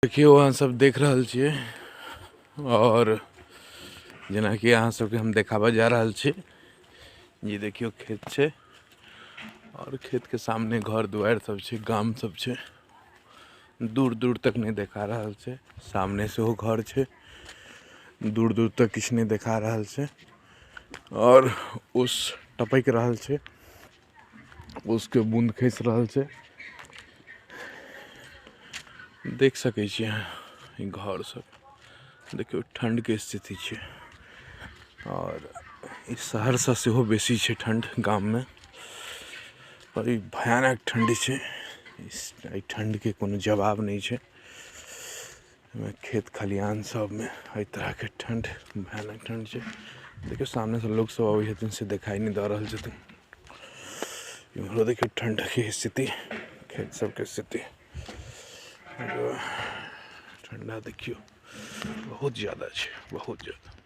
देखियो अहाँ सब देख रहल छियै और जेना कि अहाँ सबके हम देखाबऽ जा रहल छी। ये देखियो खेत छै और खेत के सामने घर दुआर सब छै, गाम सब छै, दूर दूर तक नहीं देखा रहल छै। सामने से वो घर छै, दूर दूर तक किछ नहीं देखा रहल छै और उस टपक रहल छै, उसके बूंद खसि रहल छै। देख सकै छी अहाँ ई घर सब देखियो, ठंड के स्थिति छै और इस शहर से सेहो बेसी छै ठंड गाम में। और ई भयानक ठंड छै, इस ठंड के कोनो जवाब नहीं छै। खेत खलिहान सब में हर तरह के ठंड, भयानक ठंड छै। देखियो सामने से लोग सब आबै छथिन से दिखाई नहीं दे रहल छथिन। इम्हरो देखियो ठंड के स्थिति, खेत सब के स्थिति, ठंडा देखियो बहुत ज्यादा छै, बहुत ज्यादा।